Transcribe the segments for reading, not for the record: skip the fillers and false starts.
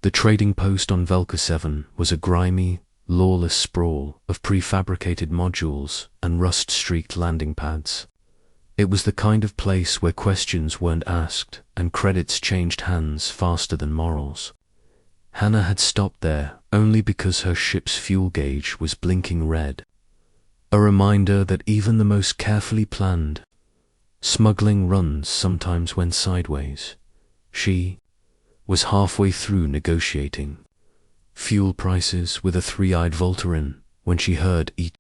The trading post on Velka 7 was a grimy, lawless sprawl of prefabricated modules and rust-streaked landing pads. It was the kind of place where questions weren't asked and credits changed hands faster than morals. Hannah had stopped there only because her ship's fuel gauge was blinking red. A reminder that even the most carefully planned smuggling runs sometimes went sideways. She was halfway through negotiating fuel prices with a three-eyed Voltarin when she heard a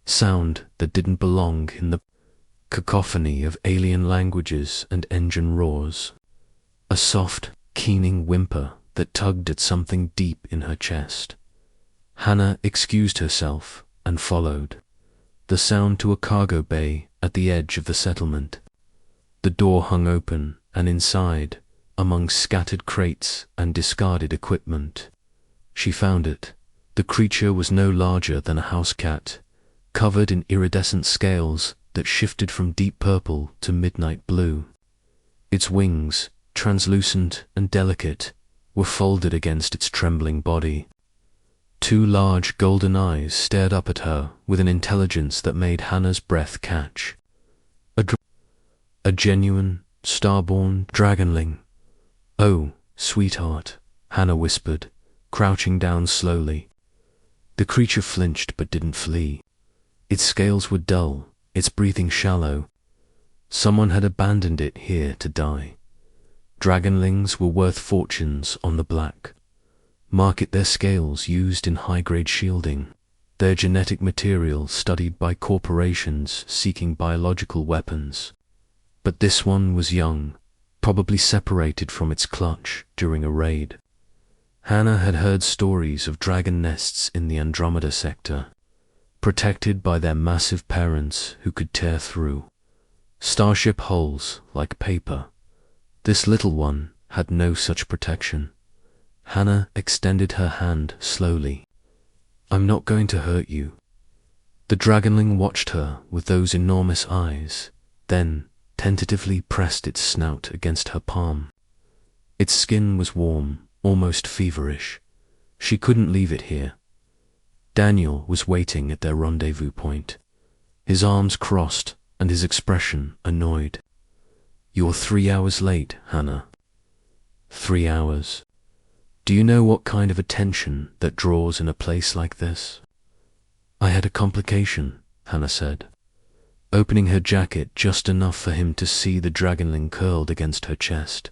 sound that didn't belong in the cacophony of alien languages and engine roars. A soft, keening whimper that tugged at something deep in her chest. Hannah excused herself and followed the sound to a cargo bay at the edge of the settlement. The door hung open, and inside, among scattered crates and discarded equipment, she found it. The creature was no larger than a house cat, covered in iridescent scales that shifted from deep purple to midnight blue. Its wings, translucent and delicate, were folded against its trembling body. Two large golden eyes stared up at her with an intelligence that made Hannah's breath catch. A genuine, star-born Dragonling. "Oh, sweetheart," Hannah whispered, crouching down slowly. The creature flinched but didn't flee. Its scales were dull, its breathing shallow. Someone had abandoned it here to die. Dragonlings were worth fortunes on the black market, their scales used in high-grade shielding, their genetic material studied by corporations seeking biological weapons. But this one was young, probably separated from its clutch during a raid. Hannah had heard stories of dragon nests in the Andromeda sector, protected by their massive parents who could tear through starship hulls like paper. This little one had no such protection. Hannah extended her hand slowly. "I'm not going to hurt you." The Dragonling watched her with those enormous eyes, then tentatively pressed its snout against her palm. Its skin was warm, almost feverish. She couldn't leave it here. Daniel was waiting at their rendezvous point, his arms crossed and his expression annoyed. "You're 3 hours late, Hannah." 3 hours. Do you know what kind of attention that draws in a place like this? "I had a complication," Hannah said, opening her jacket just enough for him to see the Dragonling curled against her chest.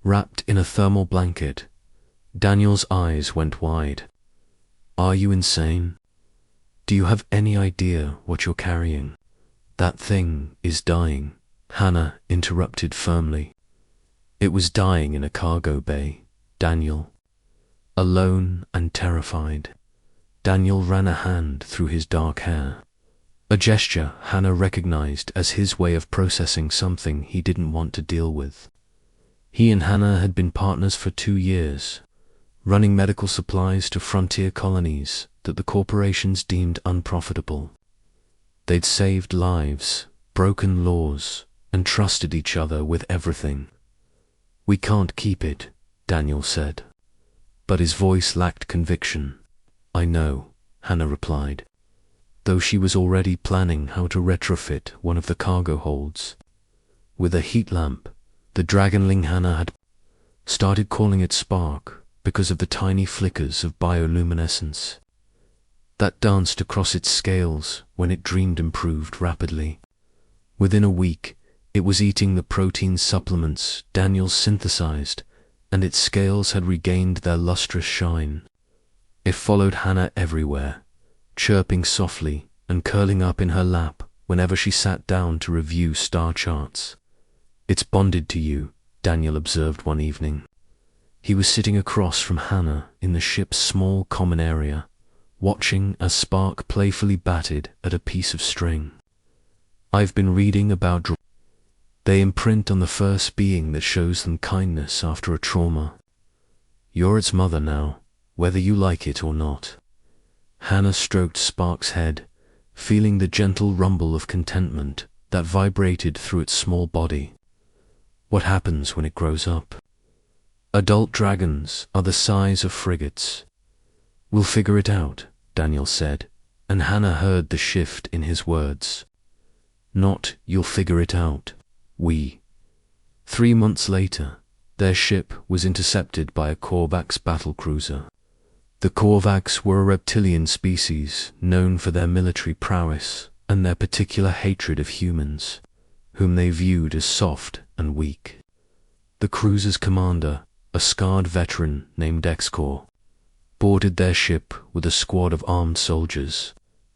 Wrapped in a thermal blanket, Daniel's eyes went wide. "Are you insane? Do you have any idea what you're carrying?" "That thing is dying," Hannah interrupted firmly. "It was dying in a cargo bay, Daniel." Alone and terrified, Daniel ran a hand through his dark hair, a gesture Hannah recognized as his way of processing something he didn't want to deal with. He and Hannah had been partners for 2 years, running medical supplies to frontier colonies that the corporations deemed unprofitable. They'd saved lives, broken laws, and trusted each other with everything. "We can't keep it," Daniel said. But his voice lacked conviction. "I know," Hannah replied, though she was already planning how to retrofit one of the cargo holds. With a heat lamp, the Dragonling Hannah had started calling it Spark because of the tiny flickers of bioluminescence that danced across its scales when it dreamed improved rapidly. Within a week, it was eating the protein supplements Daniel synthesized, and its scales had regained their lustrous shine. It followed Hannah everywhere, chirping softly and curling up in her lap whenever she sat down to review star charts. "It's bonded to you," Daniel observed one evening. He was sitting across from Hannah in the ship's small common area, watching as Spark playfully batted at a piece of string. "I've been reading about they imprint on the first being that shows them kindness after a trauma. You're its mother now, whether you like it or not." Hannah stroked Spark's head, feeling the gentle rumble of contentment that vibrated through its small body. "What happens when it grows up?" Adult dragons are the size of frigates. We'll figure it out, Daniel said, and Hannah heard the shift in his words. Not, you'll figure it out. We. 3 months later, their ship was intercepted by a Corvox battlecruiser. The Corvox were a reptilian species known for their military prowess and their particular hatred of humans, whom they viewed as soft and weak. The cruiser's commander, a scarred veteran named Dexcor, boarded their ship with a squad of armed soldiers.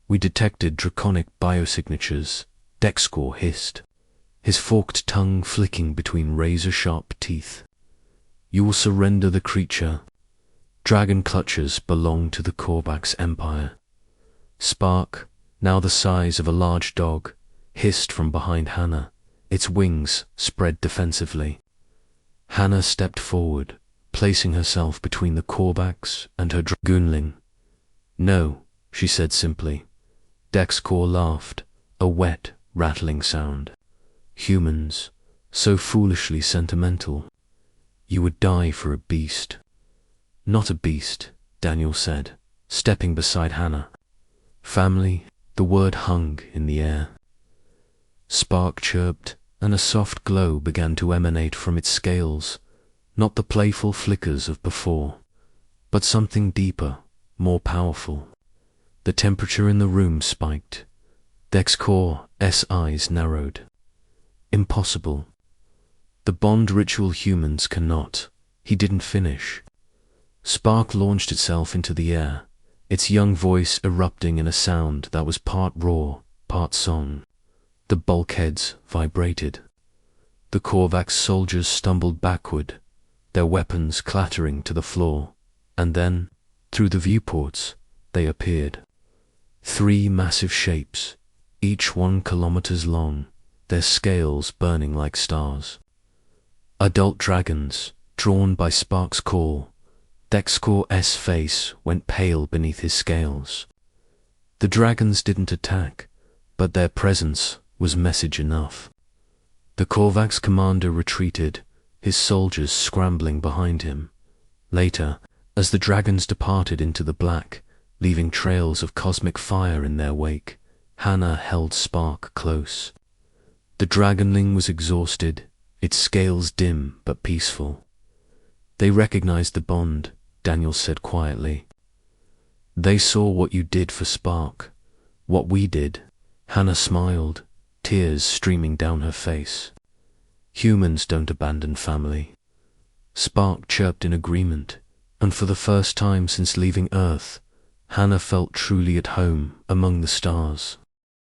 We detected draconic biosignatures, Dexcor hissed, his forked tongue flicking between razor-sharp teeth. You will surrender the creature. Dragon clutches belong to the Corvox Empire. Spark, now the size of a large dog, hissed from behind Hannah, its wings spread defensively. Hannah stepped forward, placing herself between the Corvox and her Dragonling. No, she said simply. Dexcor laughed, a wet, rattling sound. Humans, so foolishly sentimental. You would die for a beast. Not a beast, Daniel said, stepping beside Hannah. Family, the word hung in the air. Spark chirped, and a soft glow began to emanate from its scales, not the playful flickers of before, but something deeper, more powerful. The temperature in the room spiked. Dexcor's eyes narrowed. Impossible. The bond ritual humans cannot. He didn't finish. Spark launched itself into the air, its young voice erupting in a sound that was part roar, part song. The bulkheads vibrated. The Corvox soldiers stumbled backward, their weapons clattering to the floor, and then, through the viewports, they appeared. 3 massive shapes, each 1 kilometers long, their scales burning like stars. Adult dragons, drawn by Spark's call. Dexcor's face went pale beneath his scales. The dragons didn't attack, but their presence was message enough. The Corvox commander retreated, his soldiers scrambling behind him. Later, as the dragons departed into the black, leaving trails of cosmic fire in their wake, Hannah held Spark close. The Dragonling was exhausted, its scales dim but peaceful. They recognized the bond, Daniel said quietly. They saw what you did for Spark, what we did. Hannah smiled, tears streaming down her face. Humans don't abandon family. Spark chirped in agreement, and for the first time since leaving Earth, Hannah felt truly at home among the stars.